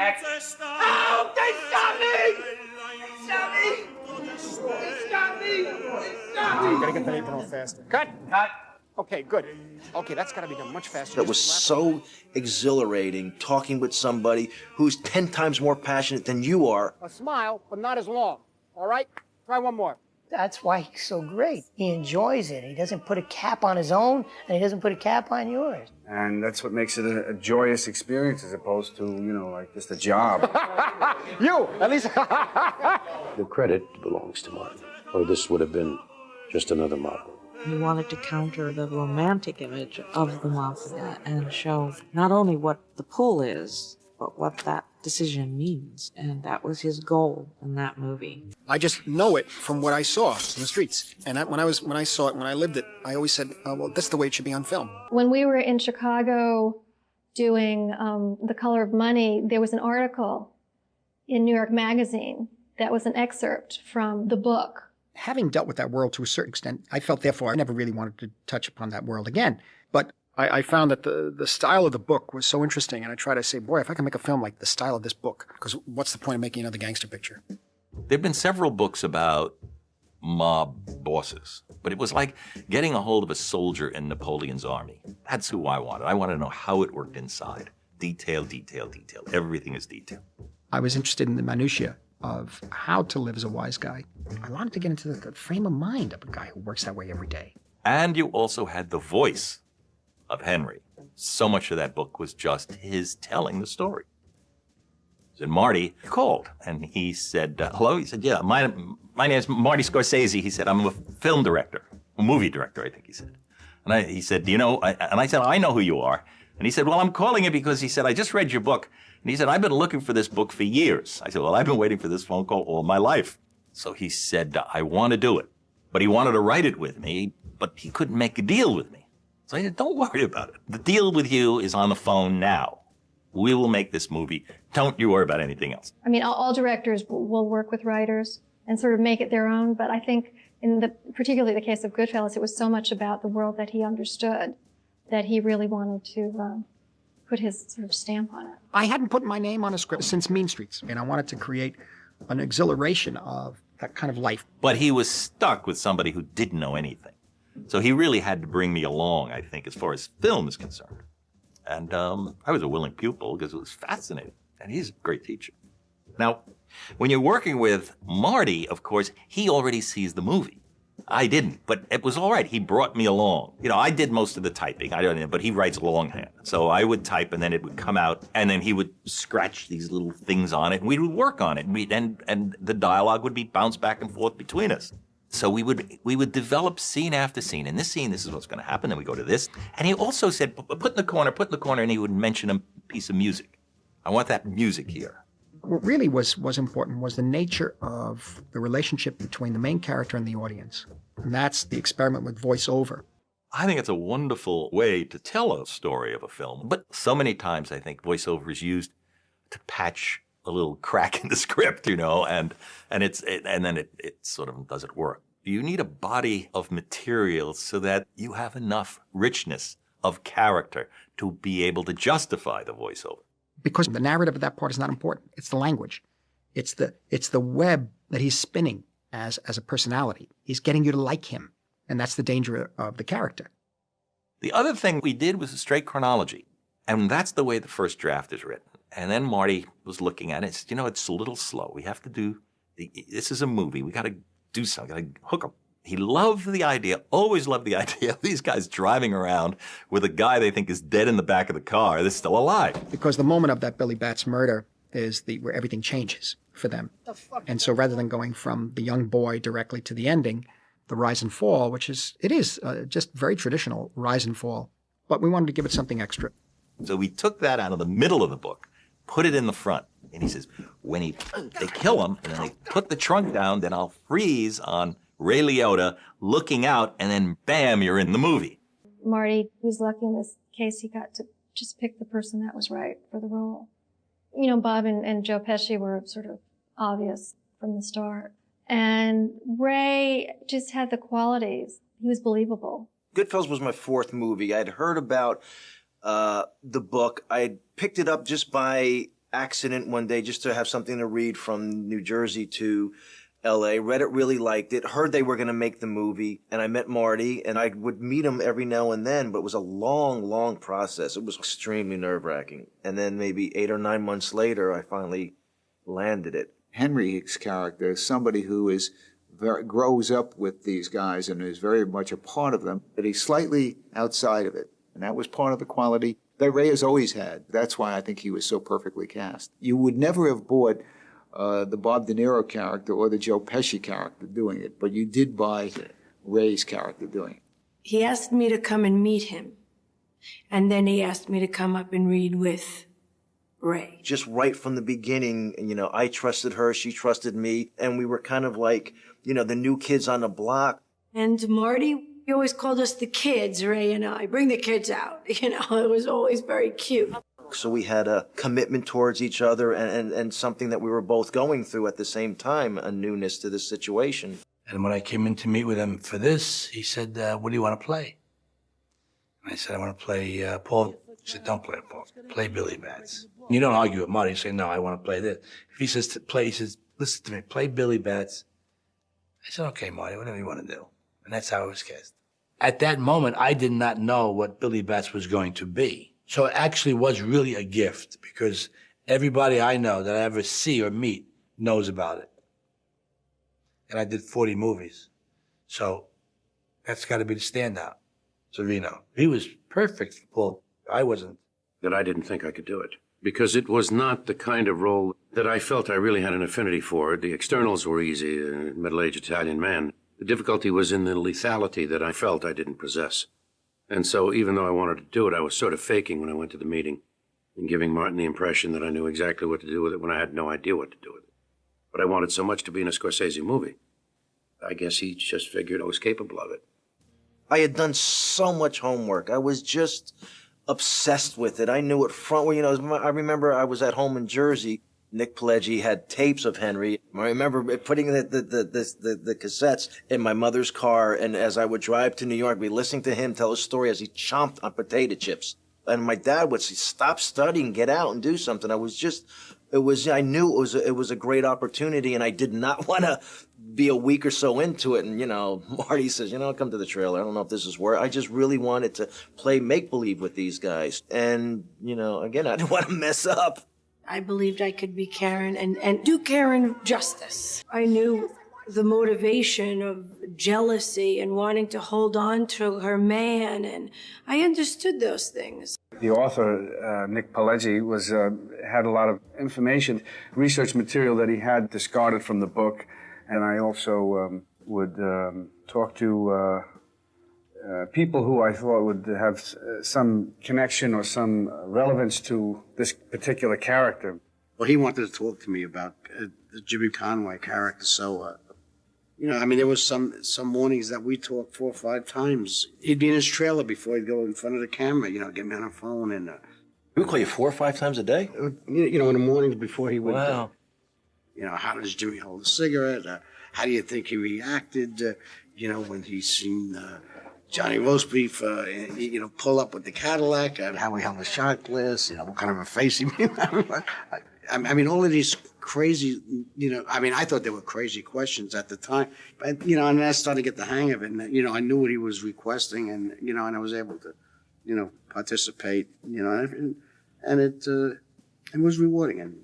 back. Oh, they shot me! They shot me! They shot me! They shot me! You gotta get that apron on faster. Cut! Cut! Okay, good. Okay, that's gotta be done much faster. That was so exhilarating, talking with somebody who's 10 times more passionate than you are. A smile, but not as long. All right? Try one more. That's why he's so great. He enjoys it. He doesn't put a cap on his own, and he doesn't put a cap on yours. And that's what makes it a joyous experience as opposed to, like just a job. You, at least. The credit belongs to Martin, or this would have been just another model. He wanted to counter the romantic image of the mafia and show not only what the pull is, but what that decision means. And that was his goal in that movie. I just know it from what I saw in the streets. And when I saw it, when I lived it, I always said, well, that's the way it should be on film. When we were in Chicago doing The Color of Money, there was an article in New York Magazine that was an excerpt from the book. Having dealt with that world to a certain extent, I felt, therefore, I never really wanted to touch upon that world again. But I found that the style of the book was so interesting, and I tried to say, boy, if I can make a film like the style of this book, because what's the point of making another gangster picture? There have been several books about mob bosses, but it was like getting a hold of a soldier in Napoleon's army. That's who I wanted. I wanted to know how it worked inside. Detail, detail, detail. Everything is detail. I was interested in the minutiae of how to live as a wise guy. I wanted to get into the frame of mind of a guy who works that way every day. And you also had the voice of Henry. So much of that book was just his telling the story. And Marty called, and he said, hello? He said, yeah, my name is Marty Scorsese. He said, I'm a film director, a movie director, I think he said. And he said, do you know? And I said, I know who you are. And he said, well, I'm calling you because he said, I just read your book. And he said, I've been looking for this book for years. I said, well, I've been waiting for this phone call all my life. So he said, I want to do it. But he wanted to write it with me, but he couldn't make a deal with me. So I said, don't worry about it. The deal with you is on the phone now. We will make this movie. Don't you worry about anything else. I mean, all directors will work with writers and sort of make it their own, but I think particularly the case of Goodfellas, it was so much about the world that he understood that he really wanted to put his sort of stamp on it. I hadn't put my name on a script since Mean Streets, and I wanted to create an exhilaration of that kind of life. But he was stuck with somebody who didn't know anything. So he really had to bring me along, I think, as far as film is concerned. And I was a willing pupil because it was fascinating. And he's a great teacher. Now, when you're working with Marty, of course, he already sees the movie. I didn't, but it was all right. He brought me along. I did most of the typing. I don't know, but he writes longhand. So I would type, and then it would come out, and then he would scratch these little things on it, and we would work on it. And the dialogue would be bounced back and forth between us. So we would develop scene after scene. In this scene, this is what's going to happen. Then we go to this. And he also said, put in the corner, and he would mention a piece of music. I want that music here. What really was important was the nature of the relationship between the main character and the audience. And that's the experiment with voiceover. I think it's a wonderful way to tell a story of a film. But so many times I think voiceover is used to patch a little crack in the script, and then it sort of doesn't work. You need a body of material so that you have enough richness of character to be able to justify the voiceover. Because the narrative of that part is not important. It's the language. It's the web that he's spinning as a personality. He's getting you to like him. And that's the danger of the character. The other thing we did was a straight chronology. And that's the way the first draft is written. And then Marty was looking at it and said, it's a little slow. We have to do, this is a movie. We got to do something, got to hook them. He loved the idea, always loved the idea of these guys driving around with a guy they think is dead in the back of the car that's still alive. Because the moment of that Billy Batts murder is where everything changes for them. And so rather than going from the young boy directly to the ending, the rise and fall, it is just very traditional rise and fall. But we wanted to give it something extra. So we took that out of the middle of the book, put it in the front. And he says, when they kill him, and then they put the trunk down, then I'll freeze on Ray Liotta looking out, and then bam, you're in the movie. Marty was lucky in this case. He got to just pick the person that was right for the role. Bob and Joe Pesci were sort of obvious from the start. And Ray just had the qualities. He was believable. Goodfellas was my fourth movie. I'd heard about the book. I picked it up just by accident one day just to have something to read from New Jersey to LA, read it, really liked it, heard they were going to make the movie, and I met Marty, and I would meet him every now and then, but it was a long, long process. It was extremely nerve-wracking. And then maybe 8 or 9 months later, I finally landed it. Henry's character is somebody who is grows up with these guys and is very much a part of them, but he's slightly outside of it. And that was part of the quality that Ray has always had. That's why I think he was so perfectly cast. You would never have bought the Bob De Niro character or the Joe Pesci character doing it, but you did buy Ray's character doing it. He asked me to come and meet him, and then he asked me to come up and read with Ray. Just right from the beginning, you know, I trusted her, she trusted me, and we were kind of like, you know, the new kids on the block. And Marty, he always called us the kids, Ray and I. Bring the kids out. You know, it was always very cute. So we had a commitment towards each other and something that we were both going through at the same time, a newness to the situation. And when I came in to meet with him for this, he said, what do you want to play? And I said, I want to play Paul. He said, don't play Paul. Play Billy Bats. You don't argue with Marty. You say, no, I want to play this. If he says to play, he says, listen to me, play Billy Bats. I said, okay, Marty, whatever you want to do. And that's how it was cast. At that moment, I did not know what Billy Bats was going to be. So it actually was really a gift because everybody I know that I ever see or meet knows about it. And I did 40 movies. So that's got to be the standout. Serino. He was perfect, Paul. I wasn't. That I didn't think I could do it because it was not the kind of role that I felt I really had an affinity for. The externals were easy, a middle-aged Italian man. The difficulty was in the lethality that I felt I didn't possess. And so even though I wanted to do it, I was sort of faking when I went to the meeting and giving Martin the impression that I knew exactly what to do with it when I had no idea what to do with it. But I wanted so much to be in a Scorsese movie. I guess he just figured I was capable of it. I had done so much homework. I was just obsessed with it. I knew it you know, I remember I was at home in Jersey. Nick Pileggi had tapes of Henry. I remember putting the cassettes in my mother's car, and as I would drive to New York, be listening to him tell a story as he chomped on potato chips. And my dad would say, stop studying, get out and do something. I knew it was a great opportunity, and I did not want to be a week or so into it. And, you know, Marty says, you know, come to the trailer. I don't know if this is where I just really wanted to play make-believe with these guys. And, you know, again, I didn't want to mess up. I believed I could be Karen and do Karen justice. I knew the motivation of jealousy and wanting to hold on to her man, and I understood those things. The author, Nick Pileggi, had a lot of information, research material that he had discarded from the book, and I also would talk to people who I thought would have some connection or some relevance to this particular character. Well, he wanted to talk to me about the Jimmy Conway character. So, you know, I mean, there was some mornings that we talked 4 or 5 times. He'd be in his trailer before he'd go in front of the camera, you know, get me on the phone. And he would call you 4 or 5 times a day? You know, in the mornings before he would. Wow. You know, how does Jimmy hold a cigarette? How do you think he reacted, you know, when he seen Johnny Roast Beef, you know, pull up with the Cadillac, and how he held a shot glass, you know, what kind of a face he made. I mean, all of these crazy, you know, I mean, I thought they were crazy questions at the time. But, you know, and I started to get the hang of it. And, you know, I knew what he was requesting, and, you know, and I was able to, you know, participate, you know, and it was rewarding, and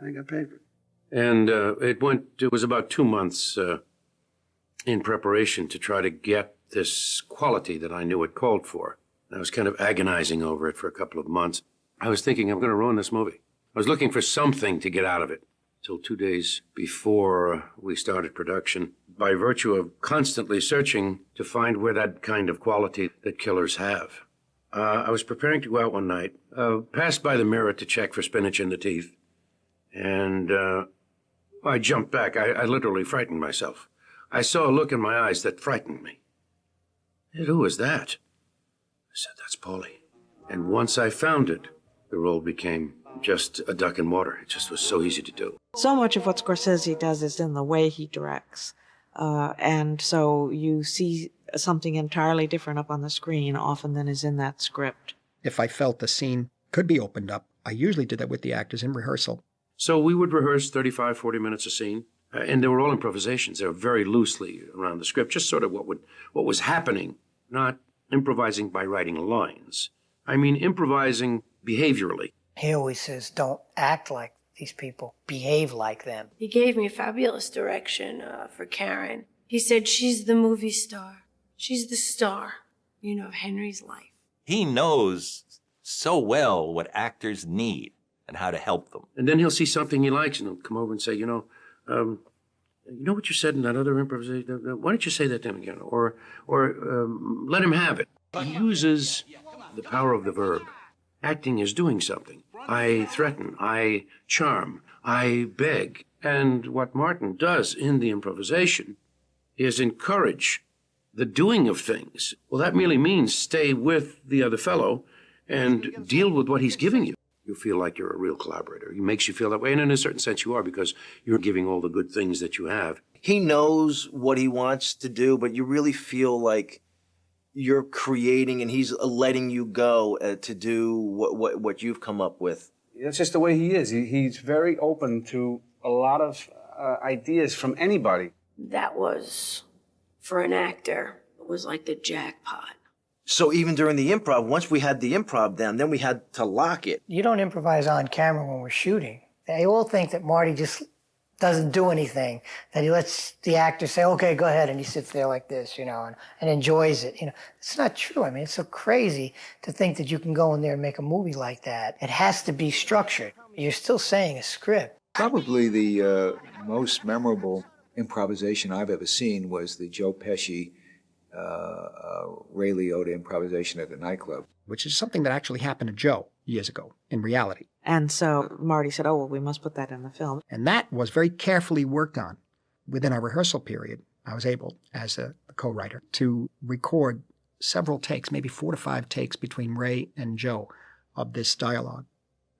I got paid for it. And it was about 2 months in preparation to try to get this quality that I knew it called for. I was kind of agonizing over it for a couple of months. I was thinking, I'm going to ruin this movie. I was looking for something to get out of it. Till 2 days before we started production, by virtue of constantly searching to find where that kind of quality that killers have. I was preparing to go out one night, passed by the mirror to check for spinach in the teeth, and I jumped back. I literally frightened myself. I saw a look in my eyes that frightened me. Who was that? I said, that's Paulie. And once I found it, the role became just a duck in water. It just was so easy to do. So much of what Scorsese does is in the way he directs. And so you see something entirely different up on the screen often than is in that script. If I felt the scene could be opened up, I usually did that with the actors in rehearsal. So we would rehearse 35, 40 minutes a scene, and they were all improvisations. They were very loosely around the script, just sort of what was happening, not improvising by writing lines. I mean, improvising behaviorally. He always says, don't act like these people, behave like them. He gave me fabulous direction for Karen. He said, she's the movie star. She's the star, of Henry's life. He knows so well what actors need and how to help them. And then he'll see something he likes, and he'll come over and say, you know what you said in that other improvisation? Why don't you say that to him again? Or let him have it. He uses the power of the verb. Acting is doing something. I threaten, I charm, I beg. And what Martin does in the improvisation is encourage the doing of things. Well, that merely means stay with the other fellow and deal with what he's giving you. You feel like you're a real collaborator. He makes you feel that way, and in a certain sense you are, because you're giving all the good things that you have. He knows what he wants to do, but you really feel like you're creating and he's letting you go to do what you've come up with. That's just the way he is. He's very open to a lot of ideas from anybody. That was, for an actor, it was like the jackpot. So even during the improv, once we had the improv down, then we had to lock it. You don't improvise on camera when we're shooting. They all think that Marty just doesn't do anything, that he lets the actor say, okay, go ahead, and he sits there like this, and enjoys it. It's not true. I mean, it's so crazy to think that you can go in there and make a movie like that. It has to be structured. You're still saying a script. Probably the most memorable improvisation I've ever seen was the Joe Pesci Ray Liotta improvisation at the nightclub. Which is something that actually happened to Joe years ago, in reality. And so Marty said, oh, well, we must put that in the film. And that was very carefully worked on. Within our rehearsal period, I was able, as a co-writer, to record several takes, maybe 4 to 5 takes between Ray and Joe of this dialogue.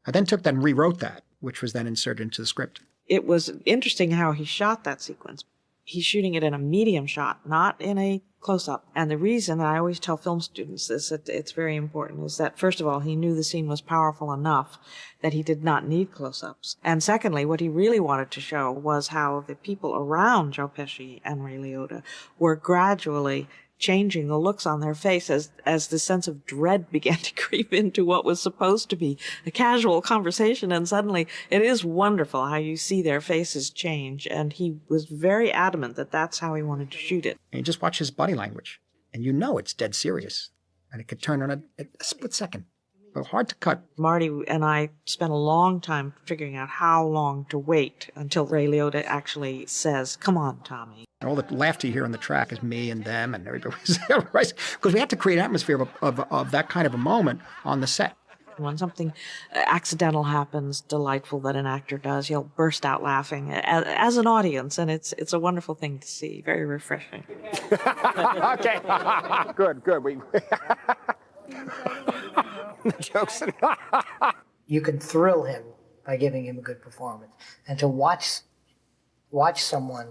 I then took that and rewrote that, which was then inserted into the script. It was interesting how he shot that sequence. He's shooting it in a medium shot, not in a close-up. And the reason, and I always tell film students this, it's very important, is that, first of all, he knew the scene was powerful enough that he did not need close-ups. And secondly, what he really wanted to show was how the people around Joe Pesci and Ray Liotta were gradually changing the looks on their face as the sense of dread began to creep into what was supposed to be a casual conversation. And suddenly it is wonderful how you see their faces change. And he was very adamant that that's how he wanted to shoot it. And you just watch his body language, and it's dead serious. And it could turn on a split second. But hard to cut. Marty and I spent a long time figuring out how long to wait until Ray Liotta actually says, come on, Tommy. And all the laughter you hear on the track is me and them and everybody. Because we have to create an atmosphere of that kind of a moment on the set. When something accidental happens, delightful that an actor does, you'll burst out laughing as an audience, and it's a wonderful thing to see. Very refreshing. Okay. Good. Jokes. You can thrill him by giving him a good performance. And to watch someone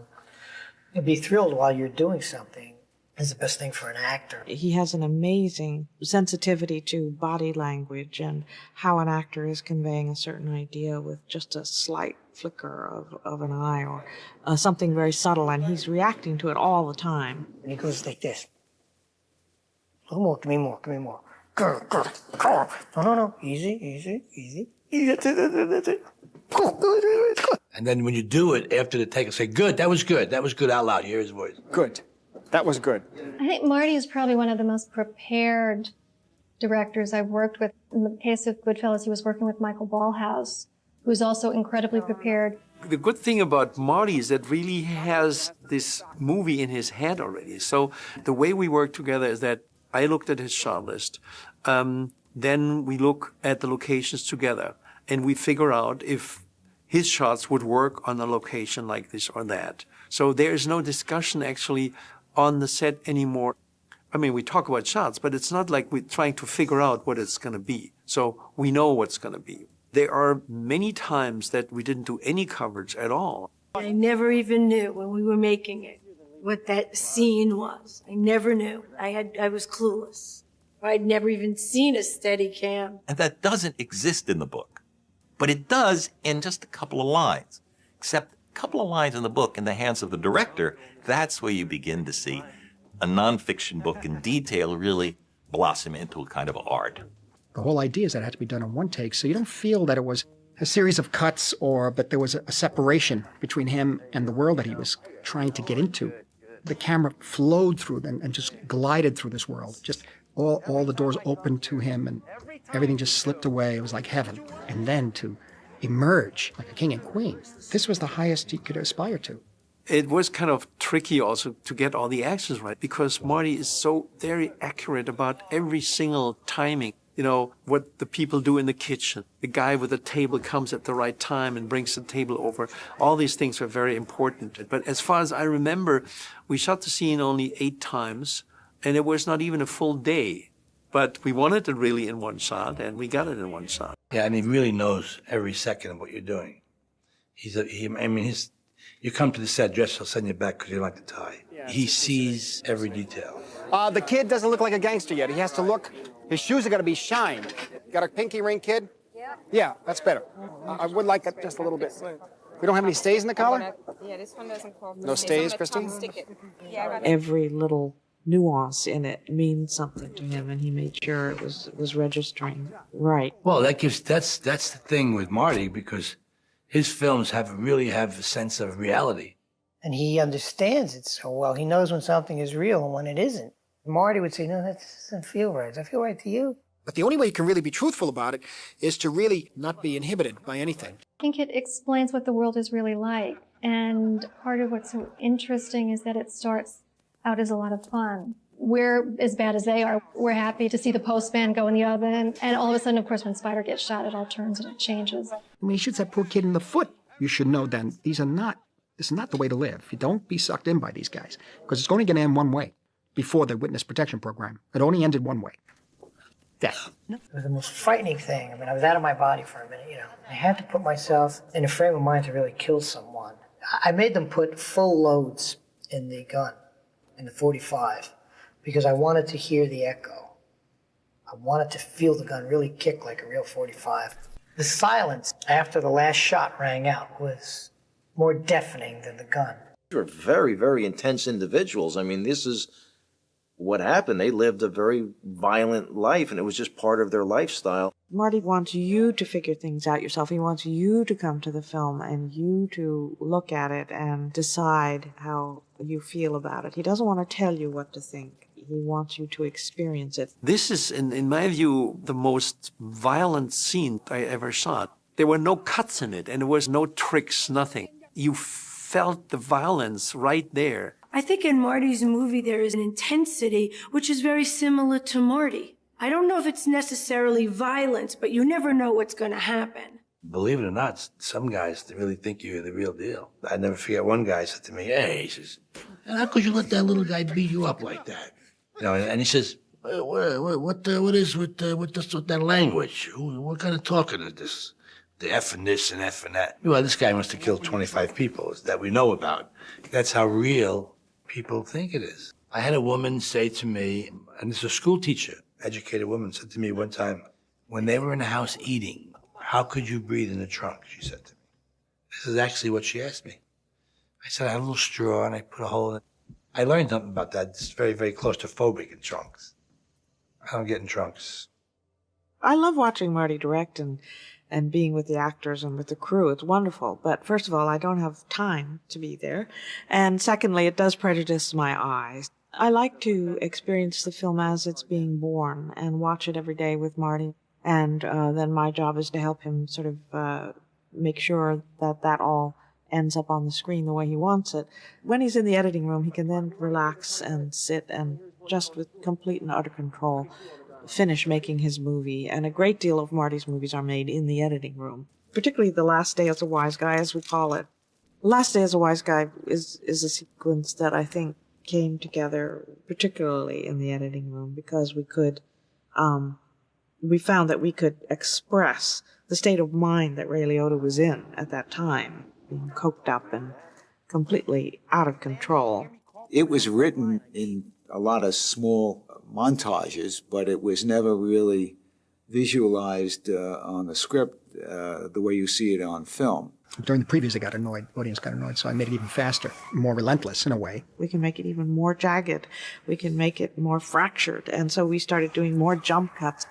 be thrilled while you're doing something is the best thing for an actor. He has an amazing sensitivity to body language and how an actor is conveying a certain idea with just a slight flicker of an eye or something very subtle, and he's reacting to it all the time. And he goes like this. A little more, give me more. No. Easy. And then when you do it, after the take, say, good, that was good out loud. You hear his voice. Good. That was good. I think Marty is probably one of the most prepared directors I've worked with. In the case of Goodfellas, he was working with Michael Ballhaus, who's also incredibly prepared. The good thing about Marty is that really he has this movie in his head already. So the way we work together is that I looked at his shot list. Then we look at the locations together and we figure out if his shots would work on a location like this or that. So there is no discussion actually on the set anymore. I mean, we talk about shots, but it's not like we're trying to figure out what it's going to be. So we know what's going to be. There are many times that we didn't do any coverage at all. I never even knew when we were making it what that scene was. I never knew. I was clueless. I'd never even seen a steady cam. And that doesn't exist in the book. But it does in just a couple of lines. Except a couple of lines in the book in the hands of the director, that's where you begin to see a nonfiction book in detail really blossom into a kind of art. The whole idea is that it had to be done in one take, so you don't feel that it was a series of cuts but there was a separation between him and the world that he was trying to get into. The camera flowed through and just glided through this world. Just all the doors opened to him and everything just slipped away. It was like heaven. And then to emerge like a king and queen, this was the highest he could aspire to. It was kind of tricky also to get all the actions right because Marty is so very accurate about every single timing. You know, what the people do in the kitchen. The guy with the table comes at the right time and brings the table over. All these things are very important. But as far as I remember, we shot the scene only 8 times, and it was not even a full day. But we wanted it really in one shot, and we got it in one shot. Yeah, and he really knows every second of what you're doing. You come to the set dressed, he'll send you back because you like the tie. He sees every detail. The kid doesn't look like a gangster yet. He has to look. His shoes are going to be shined. Got a pinky ring, kid? Yeah, that's better. I would like it just a little bit. We don't have any stays in the collar? Yeah, this one doesn't call. No stays, Christine? Every little nuance in it means something to him, and he made sure it was registering right. Well, that's the thing with Marty, because his films really have a sense of reality. And he understands it so well. He knows when something is real and when it isn't. Marty would say, no, that doesn't feel right. Does that feel right to you? But the only way you can really be truthful about it is to really not be inhibited by anything. I think it explains what the world is really like. And part of what's so interesting is that it starts out as a lot of fun. We're as bad as they are. We're happy to see the postman go in the oven. And all of a sudden, of course, when Spider gets shot, it all turns and it changes. When he shoots that poor kid in the foot, you should know then this is not the way to live. You don't be sucked in by these guys, because it's only going to end one way. Before the witness protection program, it only ended one way. Death. It was the most frightening thing. I mean, I was out of my body for a minute, you know. I had to put myself in a frame of mind to really kill someone. I made them put full loads in the gun, in the 45, because I wanted to hear the echo. I wanted to feel the gun really kick like a real 45. The silence after the last shot rang out was more deafening than the gun. They were very, very intense individuals. I mean, this is what happened. They lived a very violent life, and it was just part of their lifestyle. Marty wants you to figure things out yourself. He wants you to come to the film and you to look at it and decide how you feel about it. He doesn't want to tell you what to think. He wants you to experience it. This is, in my view, the most violent scene I ever shot. There were no cuts in it, and there was no tricks, nothing. You felt the violence right there. I think in Marty's movie there is an intensity which is very similar to Marty. I don't know if it's necessarily violence, but you never know what's going to happen. Believe it or not, some guys really think you're the real deal. I never forget one guy said to me, hey, he says, and how could you let that little guy beat you up like that? You know, and he says, what is with that language? What kind of talking is this? The F and this and F and that. Well, this guy must have killed 25 people that we know about. That's how real people think it is. I had a woman say to me, and this is a school teacher, educated woman, said to me one time, when they were in the house eating, how could you breathe in the trunk, she said to me. This is actually what she asked me. I said, I had a little straw and I put a hole in it. I learned something about that. It's very, very claustrophobic in trunks. I don't get in trunks. I love watching Marty direct and being with the actors and with the crew. It's wonderful. But first of all, I don't have time to be there. And secondly, it does prejudice my eyes. I like to experience the film as it's being born and watch it every day with Marty. And then my job is to help him sort of make sure that all ends up on the screen the way he wants it. When he's in the editing room, he can then relax and sit and just with complete and utter control finish making his movie. And a great deal of Marty's movies are made in the editing room, particularly The Last Day as a Wise Guy, as we call it. The Last Day as a Wise Guy is a sequence that I think came together particularly in the editing room because we found that we could express the state of mind that Ray Liotta was in at that time, being coked up and completely out of control. It was written in a lot of small montages, but it was never really visualized on the script the way you see it on film. During the previews, audience got annoyed, so I made it even faster, more relentless in a way. We can make it even more jagged. We can make it more fractured. And so we started doing more jump cuts.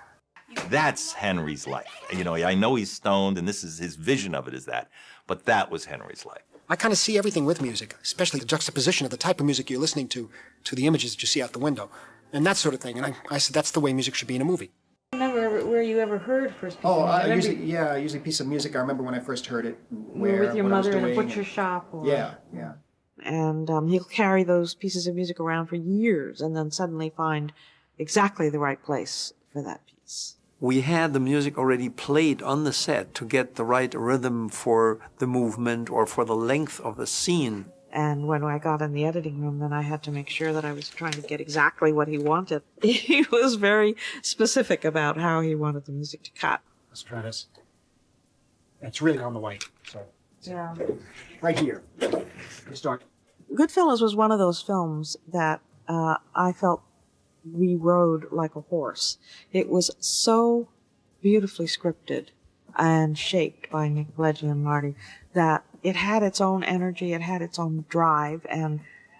That's Henry's life. You know, I know he's stoned, and this is his vision of it is that, but that was Henry's life. I kind of see everything with music, especially the juxtaposition of the type of music you're listening to the images that you see out the window, and that sort of thing. And I said that's the way music should be in a movie. Remember where you ever heard first piece Oh, of music? usually a piece of music. I remember when I first heard it. You were with your mother in a butcher shop? Or... Yeah. And he'll carry those pieces of music around for years and then suddenly find exactly the right place for that piece. We had the music already played on the set to get the right rhythm for the movement or for the length of the scene. And when I got in the editing room, then I had to make sure that I was trying to get exactly what he wanted. He was very specific about how he wanted the music to cut. Let's try this. It's really on the way. So yeah, right here. You start. Goodfellas was one of those films that I felt we rode like a horse. It was so beautifully scripted and shaped by Nick Pileggi and Marty that it had its own energy, it had its own drive, and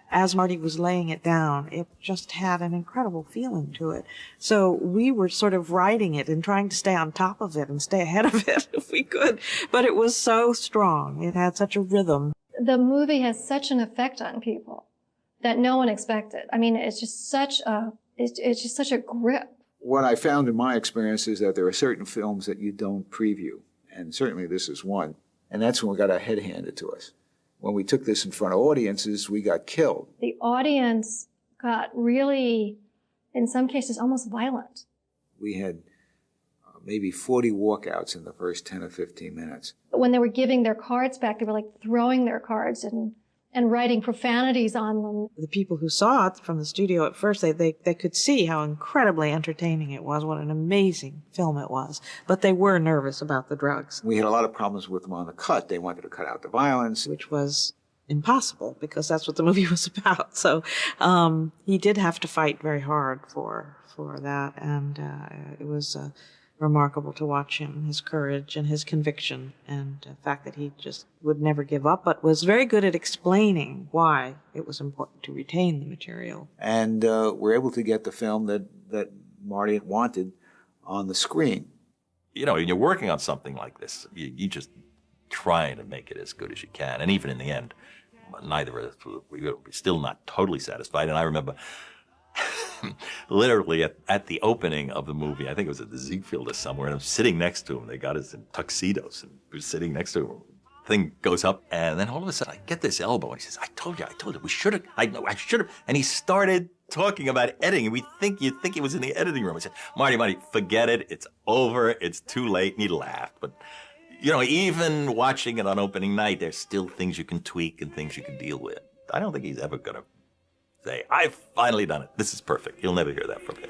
as Marty was laying it down, it just had an incredible feeling to it. So we were sort of riding it and trying to stay on top of it and stay ahead of it if we could, but it was so strong. It had such a rhythm. The movie has such an effect on people that no one expected. I mean, it's just such a grip. What I found in my experience is that there are certain films that you don't preview, and certainly this is one. And that's when we got our head handed to us. When we took this in front of audiences, we got killed. The audience got really, in some cases, almost violent. We had maybe 40 walkouts in the first 10 or 15 minutes. When they were giving their cards back, they were like throwing their cards and writing profanities on them. The people who saw it from the studio at first, they could see how incredibly entertaining it was, what an amazing film it was. But they were nervous about the drugs. We had a lot of problems with them on the cut. They wanted to cut out the violence. Which was impossible, because that's what the movie was about. So he did have to fight very hard for that, and it was remarkable to watch him, his courage and his conviction, and the fact that he just would never give up, but was very good at explaining why it was important to retain the material. And we're able to get the film that Marty wanted on the screen. You know, when you're working on something like this, you just try to make it as good as you can. And even in the end, neither of us, we were still not totally satisfied. And I remember literally at the opening of the movie, I think it was at the Ziegfeld or somewhere, and I'm sitting next to him. They got us in tuxedos, and we're sitting next to him. Thing goes up, and then all of a sudden I get this elbow, and he says, I told you, we should have, I should have. And he started talking about editing, and you'd think he was in the editing room. I said, Marty, forget it. It's over. It's too late. And he laughed. But, you know, even watching it on opening night, there's still things you can tweak and things you can deal with. I don't think he's ever going to say, I've finally done it. This is perfect. You'll never hear that from him.